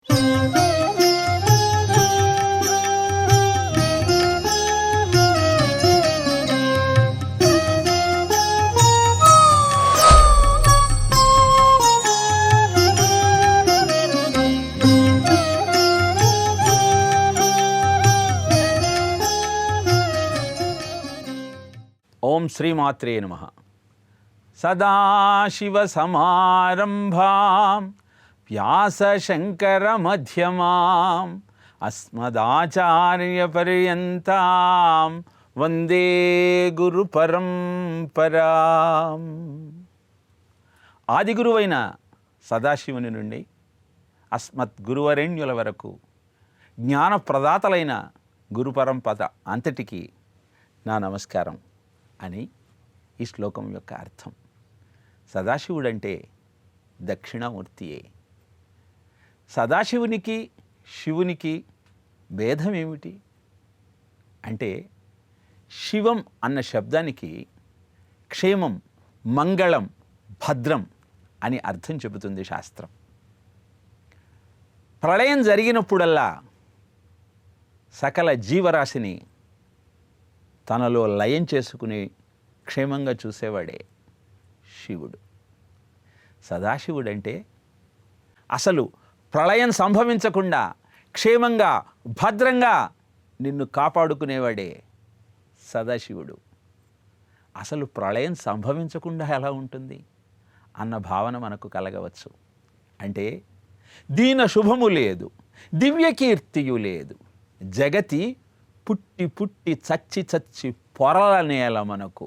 ఓం శ్రీమాత్రే నమః. సదాశివసమారంభాం వ్యాసశంకరమధ్యమాం అస్మదాచార్యపర్యంతాం వందే గురుపరంపరాం. ఆదిగురువైన సదాశివుని నుండి అస్మద్గురువరేణ్యుల వరకు జ్ఞానప్రదాతలైన గురుపరంపర అంతటికీ నా నమస్కారం అని ఈ శ్లోకం యొక్క అర్థం. సదాశివుడంటే దక్షిణామూర్తియే. సదాశివునికి శివునికి భేదం ఏమిటి అంటే, శివం అన్న శబ్దానికి క్షేమం, మంగళం, భద్రం అని అర్థం చెబుతుంది శాస్త్రం. ప్రళయం జరిగినప్పుడల్లా సకల జీవరాశిని తనలో లయం చేసుకుని క్షేమంగా చూసేవాడే శివుడు. సదాశివుడంటే అసలు ప్రళయం సంభవించకుండా క్షేమంగా భద్రంగా నిన్ను కాపాడుకునేవాడే సదాశివుడు. అసలు ప్రళయం సంభవించకుండా ఎలా ఉంటుంది అన్న భావన మనకు కలగవచ్చు. అంటే దీన శుభము లేదు, దివ్యకీర్తియు లేదు, జగతి పుట్టి పుట్టి చచ్చి చచ్చి పొరల నేల మనకు,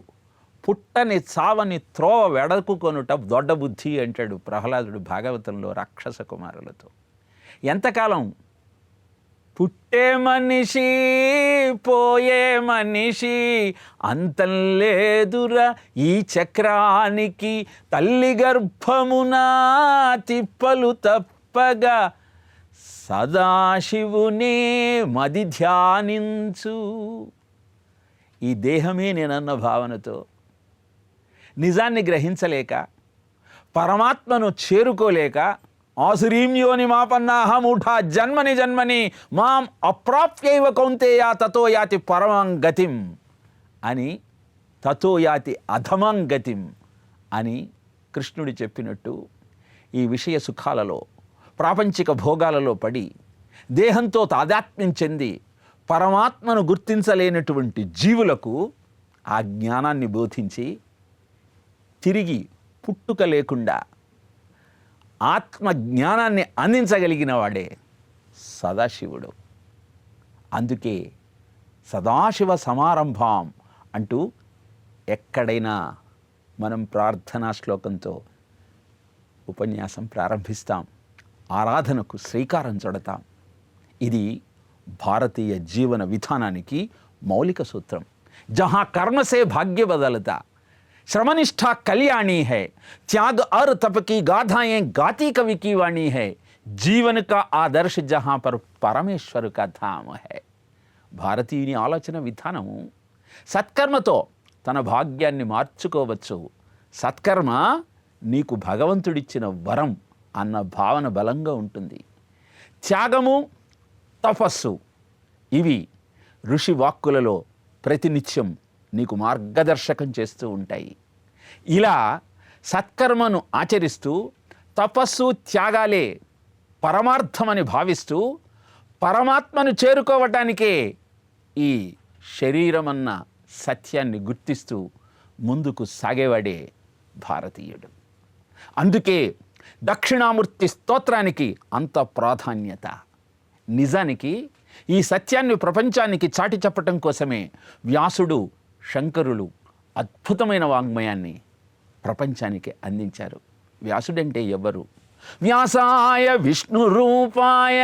పుట్టని చావని త్రోవ వెడకుకొనుట దొడ్డ బుద్ధి అంటాడు ప్రహ్లాదుడు భాగవతంలో రాక్షస కుమారులతో. ఎంతకాలం పుట్టే మనిషి పోయే మనిషి అంతం లేదురా ఈ చక్రానికి, తల్లి గర్భమున తిప్పలు తప్పగా సదాశివుని మది ధ్యానించు. ఈ దేహమే నేనన్న భావనతో నిజాన్ని గ్రహించలేక, పరమాత్మను చేరుకోలేక, ఆసురీంయోని మాపన్నాహమూఢా జన్మని జన్మని మాం అప్రాప్యైవ కౌంతేయ తతో యాతి పరమం గతిం అని, తతో యాతి అధమం గతిం అని కృష్ణుడు చెప్పినట్టు ఈ విషయ సుఖాలలో, ప్రాపంచిక భోగాలలో పడి దేహంతో తాదాత్మ్యం చెంది పరమాత్మను గుర్తించలేనటువంటి జీవులకు ఆ జ్ఞానాన్ని బోధించి తిరిగి పుట్టుక లేకుండా ఆత్మ జ్ఞానాన్ని అందించగలిగిన వాడే సదాశివుడు. అందుకే సదాశివ సమారంభాం అంటూ ఎక్కడైనా మనం ప్రార్థనా శ్లోకంతో ఉపన్యాసం ప్రారంభిస్తాం, ఆరాధనకు శ్రీకారం చుడతాం. ఇది భారతీయ జీవన విధానానికి మౌలిక సూత్రం. జహా కర్మసే భాగ్య బదలతా, श्रमनिष्ठा कल्याणी है, त्याग और तप की गाथाएं गाती कवि की वाणी है, जीवन का आदर्श जहां पर परमेश्वर का धाम है. భారతీయుని ఆలోచన విధానము సత్కర్మతో తన భాగ్యాన్ని మార్చుకోవచ్చు. సత్కర్మ నీకు భగవంతుడిచ్చిన వరం అన్న భావన బలంగా ఉంటుంది. త్యాగము, తపస్సు ఇవి ఋషి వాక్కులలో ప్రతినిత్యం నీకు మార్గదర్శకం చేస్తూ ఉంటాయి. ఇలా సత్కర్మను ఆచరిస్తూ తపస్సు, త్యాగాలే పరమార్థమని భావిస్తూ పరమాత్మను చేరుకోవటానికే ఈ శరీరమన్న సత్యాన్ని గుర్తిస్తూ ముందుకు సాగేవాడే భారతీయుడు. అందుకే దక్షిణామూర్తి స్తోత్రానికి అంత ప్రాధాన్యత. నిజానికి ఈ సత్యాన్ని ప్రపంచానికి చాటి చెప్పటం కోసమే వ్యాసుడు, శంకరులు అద్భుతమైన వాంగ్మయాన్ని ప్రపంచానికి అందించారు. వ్యాసుడంటే ఎవరు? వ్యాసాయ విష్ణు రూపాయ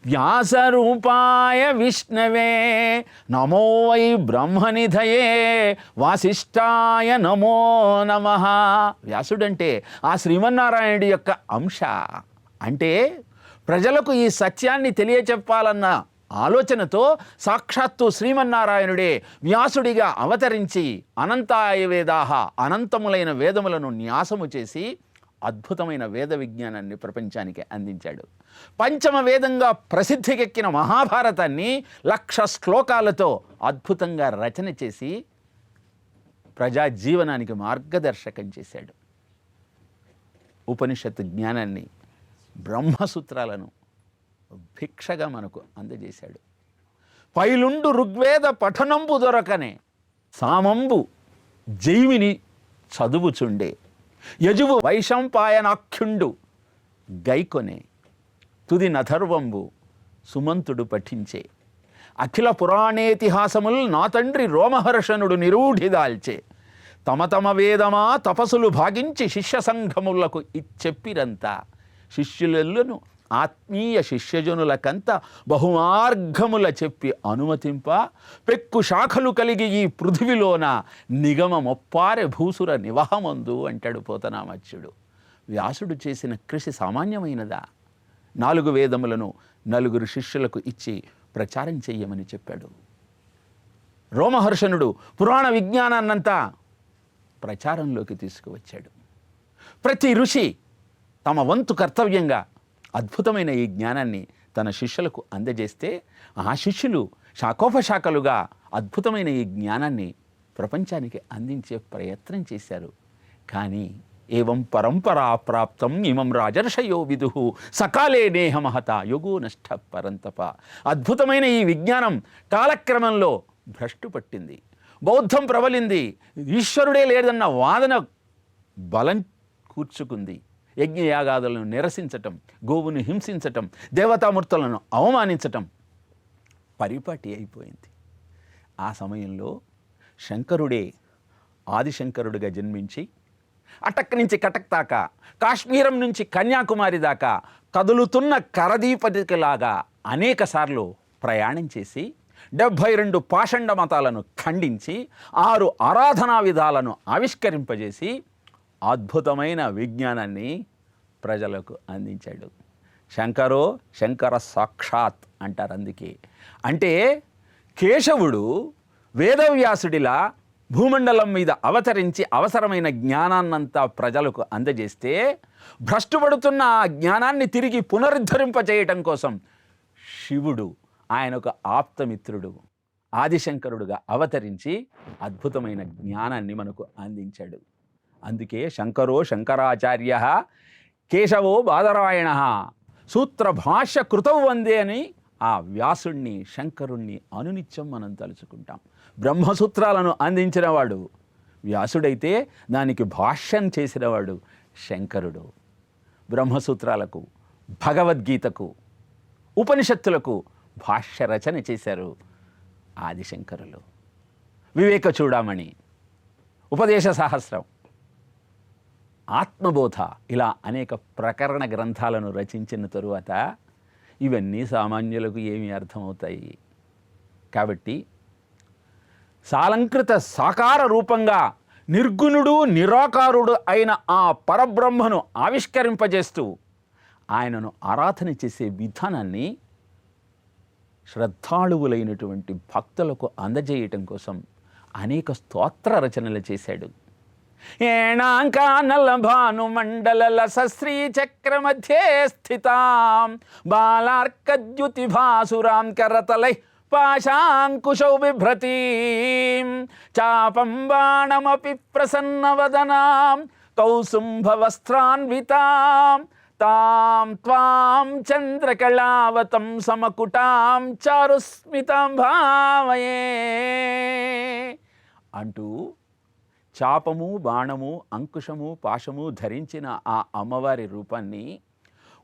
వ్యాస రూపాయ విష్ణవే నమో వై బ్రహ్మనిధయే వాసిష్ఠాయ నమో నమః. వ్యాసుడంటే ఆ శ్రీమన్నారాయణుడి యొక్క అంశ. అంటే ప్రజలకు ఈ సత్యాన్ని తెలియచెప్పాలన్న ఆలోచనతో సాక్షాత్తు శ్రీమన్నారాయణుడే వ్యాసుడిగా అవతరించి అనంతాయ వేదాహ, అనంతములైన వేదములను న్యాసము చేసి అద్భుతమైన వేద విజ్ఞానాన్ని ప్రపంచానికి అందించాడు. పంచమ వేదంగా ప్రసిద్ధికెక్కిన మహాభారతాన్ని 1,00,000 శ్లోకాలతో అద్భుతంగా రచన చేసి ప్రజా జీవనానికి మార్గదర్శకం చేశాడు. ఉపనిషత్తు జ్ఞానాన్ని, బ్రహ్మసూత్రాలను భిక్షగా మనకు అందజేశాడు. పైలుండు ఋగ్వేద పఠనంబు దొరకనే సామంబు జైమిని చదువుచుండే యజువు వైశంపాయనాఖ్యుండు గైకొనే తుది నథర్వంబు సుమంతుడు పఠించే అఖిల పురాణేతిహాసముల్ నా తండ్రి రోమహర్షణుడు నిరూఢిదాల్చే తమ తమ వేదమా తపస్సులు భాగించి శిష్య సంఘములకు ఇచ్చెప్పిరంతా శిష్యులను ఆత్మీయ శిష్యజనులకంత బహుమార్గముల చెప్పి అనుమతింప పెక్కు శాఖలు కలిగి ఈ పృథివిలోన నిగమమొప్పారె భూసుర నివహమందు అంటాడు పోతనామత్యుడు. వ్యాసుడు చేసిన కృషి సామాన్యమైనదా? 4 వేదములను 4 శిష్యులకు ఇచ్చి ప్రచారం చెయ్యమని చెప్పాడు. రోమహర్షణుడు పురాణ విజ్ఞానాన్నంతా ప్రచారంలోకి తీసుకువచ్చాడు. ప్రతి ఋషి తమ వంతు కర్తవ్యంగా అద్భుతమైన ఈ జ్ఞానాన్ని తన శిష్యులకు అందజేస్తే ఆ శిష్యులు శాఖోపశాఖలుగా అద్భుతమైన ఈ జ్ఞానాన్ని ప్రపంచానికి అందించే ప్రయత్నం చేశారు. కానీ ఏవం పరంపరా ప్రాప్తం ఇమం రాజర్షయో విదుహు సకాలే నేహ మహత యోగో నష్ట పరంతప. అద్భుతమైన ఈ విజ్ఞానం కాలక్రమంలో భ్రష్టు పట్టింది, బౌద్ధం ప్రబలింది, ఈశ్వరుడే లేదన్న వాదన బలం కూర్చుకుంది. యజ్ఞయాగాదులను నిరసించటం, గోవును హింసించటం, దేవతామూర్తులను అవమానించటం పరిపాటి అయిపోయింది. ఆ సమయంలో శంకరుడే ఆదిశంకరుడిగా జన్మించి అటక్ నుంచి కటక్ దాకా, కాశ్మీరం నుంచి కన్యాకుమారి దాకా కదులుతున్న కరదీపతిలాగా అనేక సార్లు ప్రయాణం చేసి 72 పాషండ మతాలను ఖండించి 6 ఆరాధనా విధాలను ఆవిష్కరింపజేసి అద్భుతమైన విజ్ఞానాన్ని ప్రజలకు అందించాడు. శంకరో శంకర సాక్షాత్ అంటారు. అందుకే అంటే కేశవుడు వేదవ్యాసుడిలా భూమండలం మీద అవతరించి అవసరమైన జ్ఞానాన్నంతా ప్రజలకు అందజేస్తే భ్రష్టుపడుతున్న ఆ జ్ఞానాన్ని తిరిగి పునరుద్ధరింపజేయటం కోసం శివుడు ఆయన ఒక ఆప్తమిత్రుడు ఆదిశంకరుడుగా అవతరించి అద్భుతమైన జ్ఞానాన్ని మనకు అందించాడు. అందుకే శంకరో శంకరాచార్య కేశవో బాదరాయణ సూత్ర భాష్య కృతౌ వందే అని ఆ వ్యాసుణ్ణి శంకరుణ్ణి అనునిత్యం మనం తలుచుకుంటాం. బ్రహ్మసూత్రాలను అందించినవాడు వ్యాసుడైతే దానికి భాష్యం చేసినవాడు శంకరుడు. బ్రహ్మసూత్రాలకు, భగవద్గీతకు, ఉపనిషత్తులకు భాష్య రచన చేశారు ఆదిశంకరులు. వివేక చూడామణి, ఉపదేశ సహస్రం, ఆత్మబోధ ఇలా అనేక ప్రకరణ గ్రంథాలను రచించిన తరువాత ఇవన్నీ సామాన్యులకు ఏమి అర్థమవుతాయి? కాబట్టి సాలంకృత సాకార రూపంగా నిర్గుణుడు నిరాకారుడు అయిన ఆ పరబ్రహ్మను ఆవిష్కరింపజేస్తూ ఆయనను ఆరాధన చేసే విధానాన్ని శ్రద్ధాళువులైనటువంటి భక్తులకు అందజేయటం కోసం అనేక స్తోత్ర రచనలు చేశాడు. ఏణాంకానల భానుమండల సశ్రీ చక్ర మధ్యే స్థితాం బాలార్కద్యుతి భాసురాం కరతలై పాశాంకుశౌ బిభ్రతీం చాపం బాణమపి ప్రసన్నవదనాం కౌసుంభవస్త్రాన్వితాం తాం త్వాం చంద్రకళావతం సమకుటాం చారుస్మితాం భావయే అంటూ చాపము, బాణము, అంకుశము, పాశము ధరించిన ఆ అమ్మవారి రూపాన్ని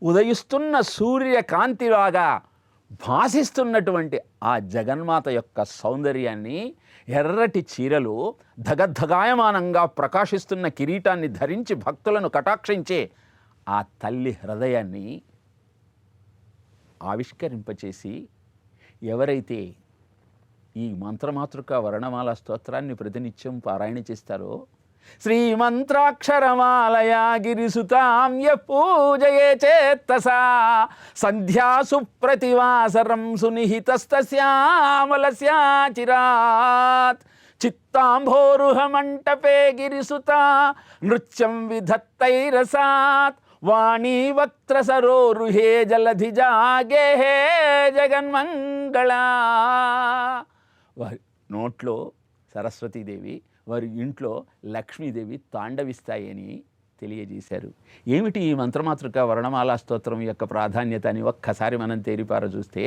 ఉదయిస్తున్న సూర్యకాంతిలాగా భాసిస్తున్నటువంటి ఆ జగన్మాత యొక్క సౌందర్యాన్ని, ఎర్రటి చీరలు, ధగద్ధగాయమానంగా ప్రకాశిస్తున్న కిరీటాన్ని ధరించి భక్తులను కటాక్షించే ఆ తల్లి హృదయాన్ని ఆవిష్కరింపచేసి ఎవరైతే ఈ మంత్రమాతృక వర్ణమాల స్తోత్రాన్ని ప్రతినిత్యం పారాయణ చేస్తారో శ్రీమంత్రాక్షరమాలయా గిరిసుతాం య పూజయే చేత్తసా సంధ్యాసు ప్రతివాసరం సునిహితస్తస్యామలస్యాచిరాత్ చిత్తాంభోరుహ మంటపే గిరిసుతా నృత్యం విధత్తైరసాత్ వాణీ వక్త్ర సరోరుహే జలధి జాగేహే జగన్మంగళ. వారి నోట్లో సరస్వతీదేవి, వారి ఇంట్లో లక్ష్మీదేవి తాండవిస్తాయని తెలియజేశారు. ఏమిటి ఈ మంత్రమాతృక వర్ణమాలా స్తోత్రం యొక్క ప్రాధాన్యత అని ఒక్కసారి మనం తేరిపార చూస్తే,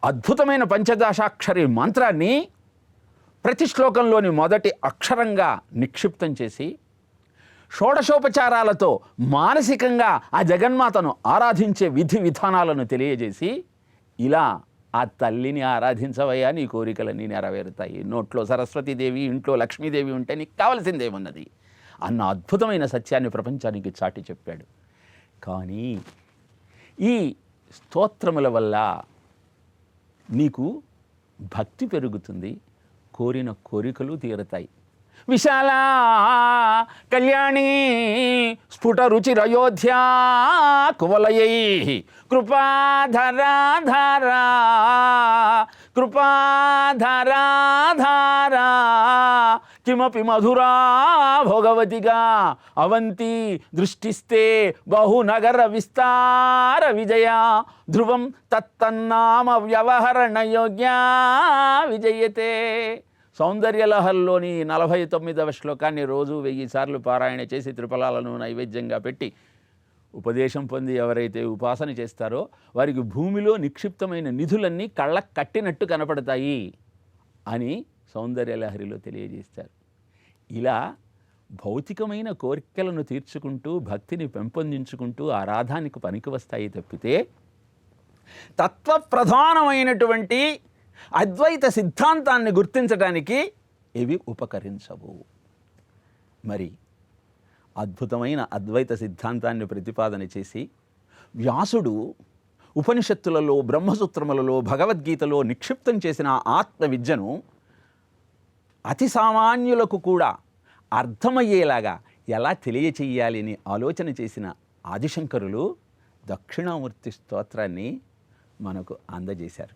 అద్భుతమైన పంచదశాక్షరి మంత్రాన్ని ప్రతి శ్లోకంలోని మొదటి అక్షరంగా నిక్షిప్తం చేసి షోడశోపచారాలతో మానసికంగా ఆ జగన్మాతను ఆరాధించే విధి విధానాలను తెలియజేసి, ఇలా ఆ తల్లిని ఆరాధించవయ్యా నీ కోరికలన్నీ నెరవేరుతాయి, నోట్లో సరస్వతీదేవి ఇంట్లో లక్ష్మీదేవి ఉంటే నీకు కావలసిందేమున్నది అన్న అద్భుతమైన సత్యాన్ని ప్రపంచానికి చాటి చెప్పాడు. కానీ ఈ స్తోత్రముల వల్ల నీకు భక్తి పెరుగుతుంది, కోరిన కోరికలు తీరుతాయి. విశాల కళ్యాణి స్ఫుట రుచిరయోధ్యా కువలయై కృపాధరాధారా కృపాధరాధారా కిమపి మధురా భోగవతిగా అవంతి దృష్టిస్తే బహునగర విస్తార విజయ ధ్రువం తత్తన్నామ వ్యవహరణ యోగ్యా విజయతే. సౌందర్యలహరిలోని 49వ శ్లోకాన్ని రోజు 1000 సార్లు పారాయణ చేసి త్రిఫలాలను నైవేద్యంగా పెట్టి ఉపదేశం పొంది ఎవరైతే ఉపాసన చేస్తారో వారికి భూమిలో నిక్షిప్తమైన నిధులన్నీ కళ్ళకు కట్టినట్టు కనపడతాయి అని సౌందర్యలహరిలో తెలియజేస్తారు. ఇలా భౌతికమైన కోరికలను తీర్చుకుంటూ భక్తిని పెంపొందించుకుంటూ ఆరాధానికి పనికి వస్తాయి తప్పితే తత్వప్రధానమైనటువంటి అద్వైత సిద్ధాంతాన్ని గుర్తించడానికి ఇవి ఉపకరించవు. మరి అద్భుతమైన అద్వైత సిద్ధాంతాన్ని ప్రతిపాదన చేసి వ్యాసుడు ఉపనిషత్తులలో బ్రహ్మసూత్రములలో భగవద్గీతలో నిక్షిప్తం చేసిన ఆత్మ విద్యను అతి సామాన్యులకు కూడా అర్థమయ్యేలాగా ఎలా తెలియచేయాలి అని ఆలోచన చేసిన ఆదిశంకరులు దక్షిణామూర్తి స్తోత్రాన్ని మనకు అందజేశారు.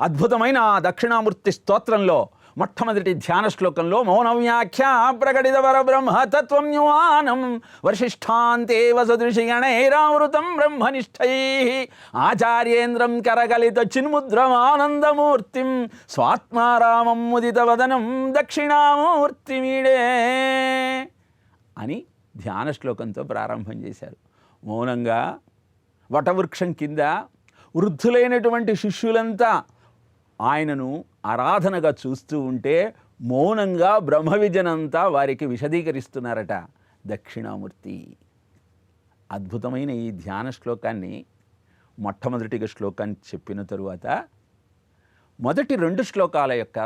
అద్భుతమైన దక్షిణామూర్తి స్తోత్రంలో మొట్టమొదటి ధ్యాన శ్లోకంలో మౌనవ్యాఖ్య ప్రకటిత పరబ్రహ్మతత్వం యువానం వర్షిష్ఠాంతేవ సదృశిగణైరావృతం బ్రహ్మనిష్టై ఆచార్యేంద్రం కరకలిత చిన్ముద్రమానందమూర్తిం స్వాత్మారామం ముదితవదనం దక్షిణామూర్తిమీడే అని ధ్యాన శ్లోకంతో ప్రారంభం చేశారు. మౌనంగా వటవృక్షం కింద వృద్ధులైనటువంటి శిష్యులంతా ఆయనను ఆరాధనగా చూస్తూ ఉంటే మౌనంగా బ్రహ్మ విద్యనంతా వారికి విశదీకరిస్తున్నారట దక్షిణామూర్తి. అద్భుతమైన ఈ ధ్యాన శ్లోకాన్ని మొట్టమొదటిగా శ్లోకాన్ని చెప్పిన తరువాత మొదటి 2 శ్లోకాల యొక్క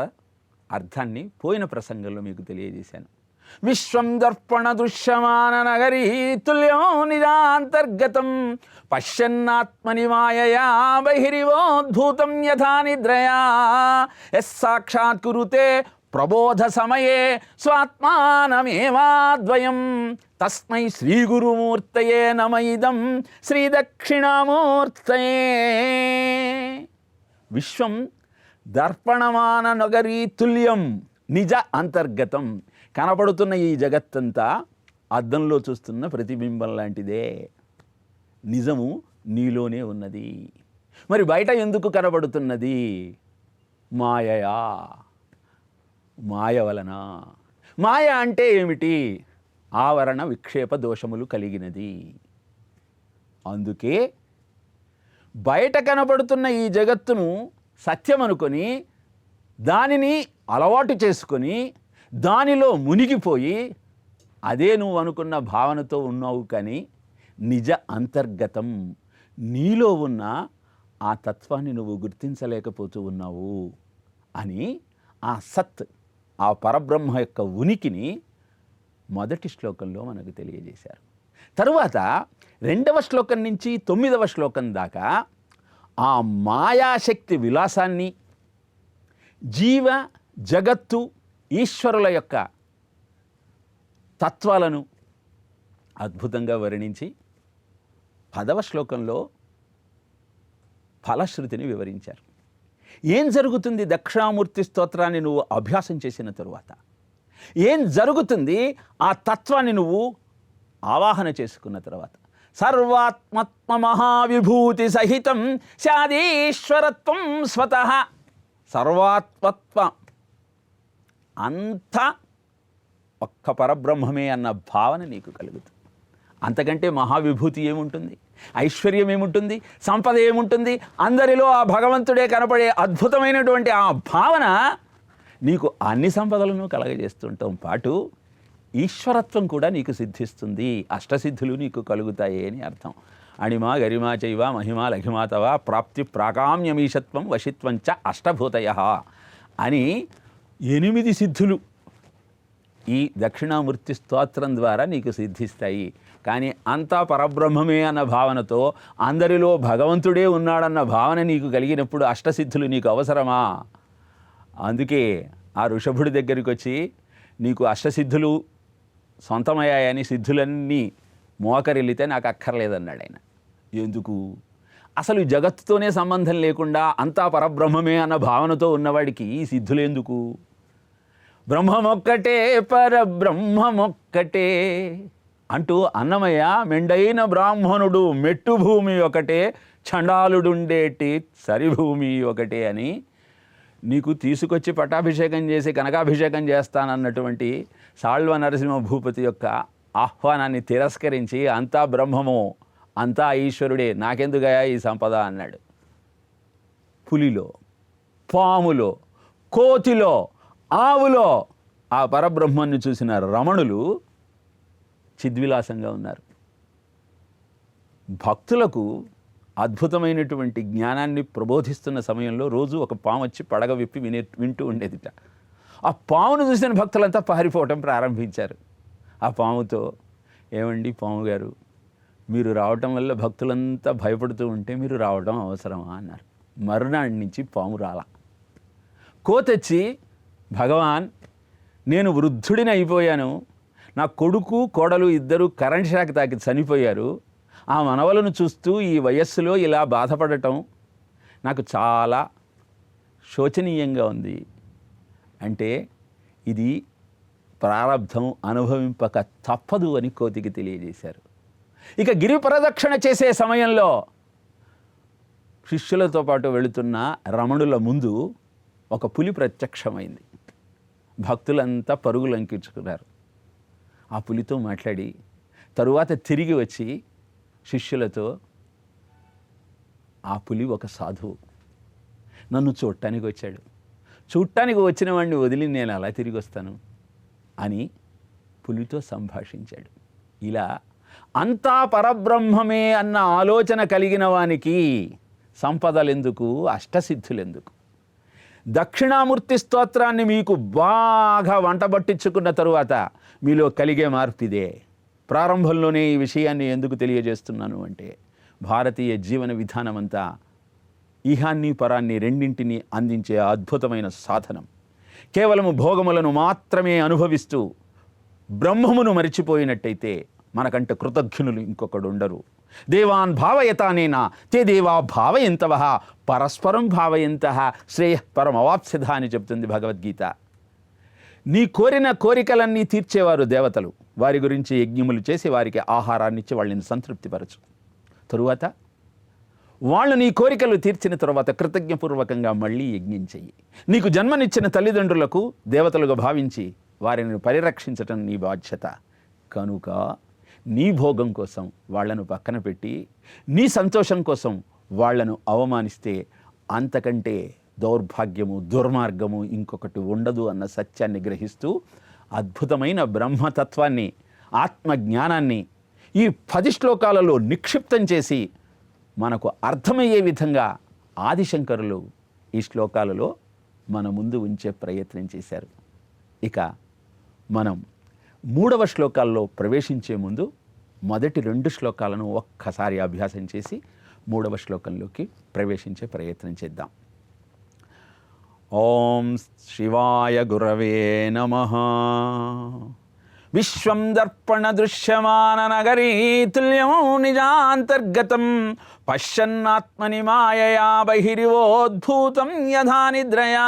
అర్థాన్ని పోయిన ప్రసంగంలో మీకు తెలియజేశాను. విశ్వం దర్పణ దృశ్యమాన నగరీ తుల్యం నిజాంతర్గతం పశ్యన్నాత్మని మాయయా బహిరివోద్భూతం యథా నిద్రయా యస్సాక్షాత్ కురుతే ప్రబోధ సమయే స్వాత్మానమేవాద్వయం తస్మై శ్రీగురుమూర్తయే నమ ఇదం శ్రీదక్షిణామూర్తయే. విశ్వం దర్పణమాన నగరీ తుల్యం నిజ అంతర్గతం. కనపడుతున్న ఈ జగత్తంతా అద్దంలో చూస్తున్న ప్రతిబింబం లాంటిదే. నిజము నీలోనే ఉన్నది. మరి బయట ఎందుకు కనబడుతున్నది? మాయయా, మాయ వలన. మాయ అంటే ఏమిటి? ఆవరణ విక్షేప దోషములు కలిగినది. అందుకే బయట కనబడుతున్న ఈ జగత్తును సత్యం అనుకొని దానిని అలవాటు చేసుకొని దానిలో మునిగిపోయి అదే నువ్వు అనుకున్న భావనతో ఉన్నావు. కానీ నిజ అంతర్గతం నీలో ఉన్న ఆ తత్వాన్ని నువ్వు గుర్తించలేకపోతూ ఉన్నావు అని ఆ సత్, ఆ పరబ్రహ్మ యొక్క ఉనికిని మొదటి శ్లోకంలో మనకు తెలియజేశారు. తరువాత 2వ శ్లోకం నుంచి 9వ శ్లోకం దాకా ఆ మాయాశక్తి విలాసాన్ని, జీవ జగత్తు ఈశ్వరుల యొక్క తత్వాలను అద్భుతంగా వర్ణించి 10వ శ్లోకంలో ఫలశ్రుతిని వివరించారు. ఏం జరుగుతుంది దక్షిణామూర్తి స్తోత్రాన్ని నువ్వు అభ్యాసం చేసిన తరువాత? ఏం జరుగుతుంది ఆ తత్వాన్ని నువ్వు ఆవాహన చేసుకున్న తర్వాత సర్వాత్మత్మ మహావిభూతి సహితం స్యాదీశ్వరత్వం స్వతః. సర్వాత్మత్వ అంతా ఒక్క పరబ్రహ్మమే అన్న భావన నీకు కలుగుతుంది. అంతకంటే మహావిభూతి ఏముంటుంది, ఐశ్వర్యం ఏముంటుంది, సంపద ఏముంటుంది? అందరిలో ఆ భగవంతుడే కనపడే అద్భుతమైనటువంటి ఆ భావన నీకు అన్ని సంపదలను కలగజేస్తుంటాం పాటు ఈశ్వరత్వం కూడా నీకు సిద్ధిస్తుంది. అష్టసిద్ధులు నీకు కలుగుతాయి అని అర్థం. అణిమా గరిమా చైవ మహిమా లఘిమాతవ ప్రాప్తి ప్రాకామ్యమీషత్వం వశిత్వం చ అష్టభూతయ అని 8 సిద్ధులు ఈ దక్షిణామూర్తి స్తోత్రం ద్వారా నీకు సిద్ధిస్తాయి. కానీ అంతా పరబ్రహ్మమే అన్న భావనతో, అందరిలో భగవంతుడే ఉన్నాడన్న భావన నీకు కలిగినప్పుడు అష్టసిద్ధులు నీకు అవసరమా? అందుకే ఆ ఋషభుడి దగ్గరికి వచ్చి నీకు అష్టసిద్ధులు సొంతమయ్యాయని సిద్ధులన్నీ మోకరిల్లితే నాకు అక్కర్లేదన్నాడు ఆయన. ఎందుకు? అసలు జగత్తుతోనే సంబంధం లేకుండా అంతా పరబ్రహ్మమే అన్న భావనతో ఉన్నవాడికి ఈ సిద్ధులు ఎందుకు? బ్రహ్మమొక్కటే పరబ్రహ్మమొక్కటే అంటూ అన్నమయ్య మెండైన బ్రాహ్మణుడు మెట్టు భూమి ఒకటే చండాలుడుండేటి సరిభూమి ఒకటే అని నీకు తీసుకొచ్చి పట్టాభిషేకం చేసి కనకాభిషేకం చేస్తానన్నటువంటి సాళ్వ నరసింహ భూపతి యొక్క ఆహ్వానాన్ని తిరస్కరించి అంతా బ్రహ్మము అంతా ఈశ్వరుడే, నాకెందుకయా ఈ సంపద అన్నాడు. పులిలో, పాములో, కోతిలో, ఆవులో ఆ పరబ్రహ్మాన్ని చూసిన రమణులు చిద్విలాసంగా ఉన్నారు. భక్తులకు అద్భుతమైనటువంటి జ్ఞానాన్ని ప్రబోధిస్తున్న సమయంలో రోజు ఒక పాము వచ్చి పడగ విప్పి వింటూ ఉండేదిట. ఆ పామును చూసిన భక్తులంతా పారిపోవటం ప్రారంభించారు. ఆ పాముతో, ఏమండి పాము గారు, మీరు రావటం వల్ల భక్తులంతా భయపడుతూ ఉంటే మీరు రావటం అవసరమా అన్నారు. మరునాటి నుంచి పాము రాల. కోతొచ్చి, భగవాన్ నేను వృద్ధుడిని అయిపోయాను, నా కొడుకు కోడలు ఇద్దరు కరెంట్ షాక్ తాకి చనిపోయారు, ఆ మనవలను చూస్తూ ఈ వయస్సులో ఇలా బాధపడటం నాకు చాలా శోచనీయంగా ఉంది అంటే ఇది ప్రారబ్ధం, అనుభవింపక తప్పదు అని కోతికి తెలియజేశారు. ఇక గిరి ప్రదక్షిణ చేసే సమయంలో శిష్యులతో పాటు వెళుతున్న రమణుల ముందు ఒక పులి ప్రత్యక్షమైంది. భక్తులంతా పరుగులు అంకించుకున్నారు. ఆ పులితో మాట్లాడి తరువాత తిరిగి వచ్చి శిష్యులతో, ఆ పులి ఒక సాధువు, నన్ను చూడటానికి వచ్చాడు, చూడటానికి వచ్చిన వాడిని వదిలి నేను అలా తిరిగి వస్తాను అని పులితో సంభాషించాడు. ఇలా అంతా పరబ్రహ్మమే అన్న ఆలోచన కలిగిన వానికి సంపదలెందుకు, అష్టసిద్ధులెందుకు? దక్షిణామూర్తి స్తోత్రాన్ని మీకు బాగా వంటబట్టించుకున్న తరువాత మీలో కలిగే మార్పిదే. ప్రారంభంలోనే ఈ విషయాన్ని ఎందుకు తెలియజేస్తున్నాను అంటే, భారతీయ జీవన విధానమంతా ఇహాన్ని పరాన్ని రెండింటినీ అందించే అద్భుతమైన సాధనం. కేవలము భోగములను మాత్రమే అనుభవిస్తూ బ్రహ్మమును మరిచిపోయినట్టయితే మనకంటే కృతజ్ఞులు ఇంకొకడు ఉండరు. దేవాన్ భావయతానేనా తే దేవా భావయంతవః పరస్పరం భావయంతః శ్రేయః పరమవాప్స్యథ అని చెప్తుంది భగవద్గీత. నీ కోరిన కోరికలన్నీ తీర్చేవారు దేవతలు. వారి గురించి యజ్ఞములు చేసి వారికి ఆహారాన్ని ఇచ్చి వాళ్ళని సంతృప్తిపరచు. తరువాత వాళ్ళు నీ కోరికలు తీర్చిన తరువాత కృతజ్ఞపూర్వకంగా మళ్ళీ యజ్ఞం చెయ్యి. నీకు జన్మనిచ్చిన తల్లిదండ్రులకు దేవతలుగా భావించి వారిని పరిరక్షించటం నీ బాధ్యత. కనుక నీ భోగం కోసం వాళ్లను పక్కన పెట్టి నీ సంతోషం కోసం వాళ్లను అవమానిస్తే అంతకంటే దౌర్భాగ్యము, దుర్మార్గము ఇంకొకటి ఉండదు అన్న సత్యాన్ని గ్రహిస్తూ అద్భుతమైన బ్రహ్మతత్వాన్ని, ఆత్మజ్ఞానాన్ని ఈ 10 శ్లోకాలలో నిక్షిప్తం చేసి మనకు అర్థమయ్యే విధంగా ఆదిశంకరులు ఈ శ్లోకాలలో మన ముందు ఉంచే ప్రయత్నం చేశారు. ఇక మనం 3వ శ్లోకాల్లో ప్రవేశించే ముందు మొదటి 2 శ్లోకాలను ఒక్కసారి అభ్యాసం చేసి 3వ శ్లోకంలోకి ప్రవేశించే ప్రయత్నం చేద్దాం. ఓం శివాయ గురవే నమః. విశ్వం దర్పణ దృశ్యమాన నగరీ తుల్యం నిజాంతర్గతం పశ్యన్నాత్మని మాయయా బహిరివోద్భూతం యథా నిద్రయా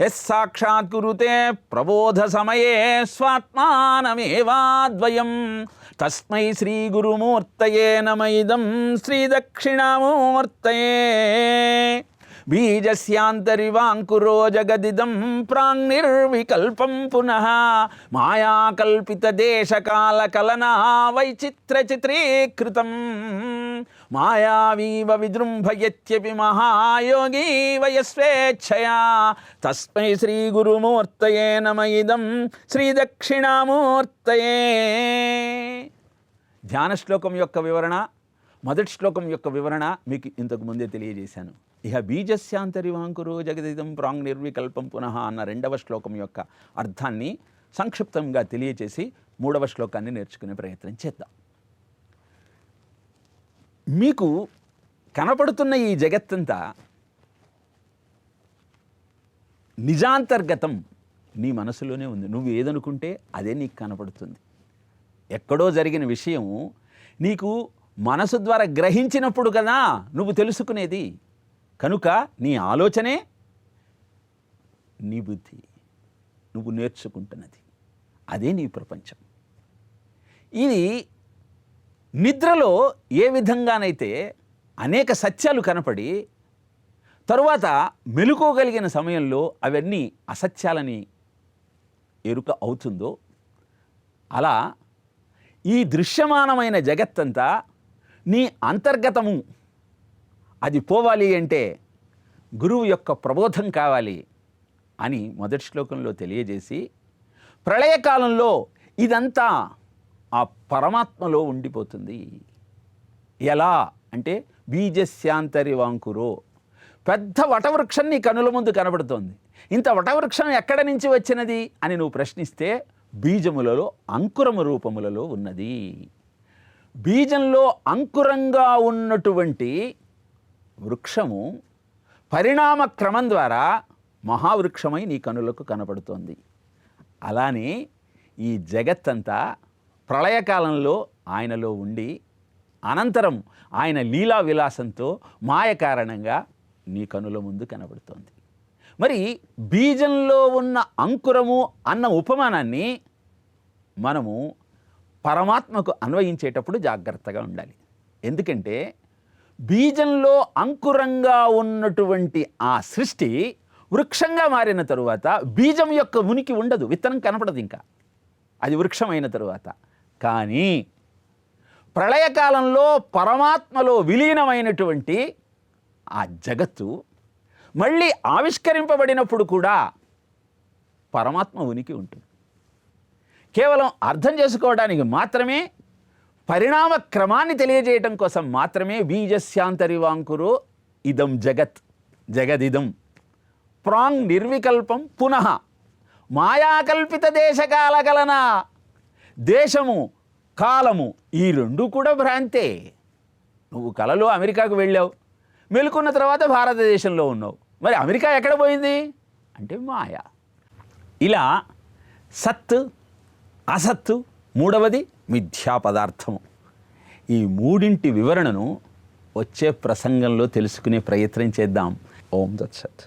యస్సాక్షాత్ కురుతే ప్రబోధ సమయే స్వాత్మానమేవాద్వయం తస్మై శ్రీ గురుమూర్తయే నమ ఇదం శ్రీ దక్షిణామూర్తయే బీజస్యాంతరివాంకురో జగదిదం ప్రాంగ్నిర్వికల్పం పునః మాయాకల్పితదేశకాలకలనా వైచిత్రచిత్రీకృతం మాయావీవ విజృంభయత్యపి మహాయోగీ వయస్వేచ్ఛయా తస్మై శ్రీ గురుమూర్తయే నమ ఇదం శ్రీ దక్షిణామూర్తయే. ధ్యాన శ్లోకం యొక్క వివరణ, మొదటి శ్లోకం యొక్క వివరణ మీకు ఇంతకు ముందే తెలియజేశాను. ఇహ బీజస్యాంతరివాంకురో జగదిదం ప్రాంగ్ నిర్వికల్పం పునః అన్న రెండవ శ్లోకం యొక్క అర్థాన్ని సంక్షిప్తంగా తెలియచేసి మూడవ శ్లోకాన్ని నేర్చుకునే ప్రయత్నం చేద్దాం. మీకు కనపడుతున్న ఈ జగత్తంతా నిజాంతర్గతం, నీ మనసులోనే ఉంది. నువ్వు ఏదనుకుంటే అదే నీకు కనపడుతుంది. ఎక్కడో జరిగిన విషయం నీకు మనసు ద్వారా గ్రహించినప్పుడు కదా నువ్వు తెలుసుకునేది. కనుక నీ ఆలోచనే నీ బుద్ధి, నువ్వు నేర్చుకుంటున్నది, అదే నీ ప్రపంచం. ఇది నిద్రలో ఏ విధంగానైతే అనేక సత్యాలు కనపడి తరువాత మెలుకోగలిగిన సమయంలో అవన్నీ అసత్యాలని ఎరుక అవుతుందో, అలా ఈ దృశ్యమానమైన జగత్తంతా నీ అంతర్గతము. అది పోవాలి అంటే గురువు యొక్క ప్రబోధం కావాలి అని మొదటి శ్లోకంలో తెలియజేసి, ప్రళయకాలంలో ఇదంతా ఆ పరమాత్మలో ఉండిపోతుంది. ఎలా అంటే బీజస్యాంతరివాంకురో, పెద్ద వటవృక్షం నీ కనుల ముందు కనబడుతోంది. ఇంత వటవృక్షం ఎక్కడి నుంచి వచ్చినది అని నువ్వు ప్రశ్నిస్తే బీజములలో అంకురము రూపములలో ఉన్నది. బీజంలో అంకురంగా ఉన్నటువంటి వృక్షము పరిణామ క్రమం ద్వారా మహావృక్షమై నీ కనులకు కనపడుతోంది. అలానే ఈ జగత్తంతా ప్రళయకాలంలో ఆయనలో ఉండి అనంతరం ఆయన లీలా విలాసంతో మాయ కారణంగా నీ కనుల ముందు కనబడుతోంది. మరి బీజంలో ఉన్న అంకురము అన్న ఉపమానాన్ని మనము పరమాత్మకు అన్వయించేటప్పుడు జాగ్రత్తగా ఉండాలి. ఎందుకంటే బీజంలో అంకురంగా ఉన్నటువంటి ఆ సృష్టి వృక్షంగా మారిన తరువాత బీజం యొక్క ఉనికి ఉండదు, విత్తనం కనపడదు, ఇంకా అది వృక్షమైన తరువాత. కానీ ప్రళయకాలంలో పరమాత్మలో విలీనమైనటువంటి ఆ జగత్తు మళ్ళీ ఆవిష్కరింపబడినప్పుడు కూడా పరమాత్మ ఉనికి ఉంటుంది. కేవలం అర్థం చేసుకోవడానికి మాత్రమే, పరిణామ క్రమాన్ని తెలియజేయటం కోసం మాత్రమే బీజస్యాంతరివాంకురో ఇదం జగత్ జగదిదం ప్రాంగ్ నిర్వికల్పం పునః మాయాకల్పిత దేశకాలకలన. దేశము కాలము ఈ రెండు కూడా భ్రాంతే. నువ్వు కలలో అమెరికాకు వెళ్ళావు, మెలుకున్న తర్వాత భారతదేశంలో ఉన్నావు. మరి అమెరికా ఎక్కడ పోయింది అంటే మాయ. ఇలా సత్, అసత్తు, మూడవది మిథ్యా పదార్థము. ఈ మూడింటి వివరణను వచ్చే ప్రసంగంలో తెలుసుకునే ప్రయత్నం చేద్దాం. ఓం దత్సత్.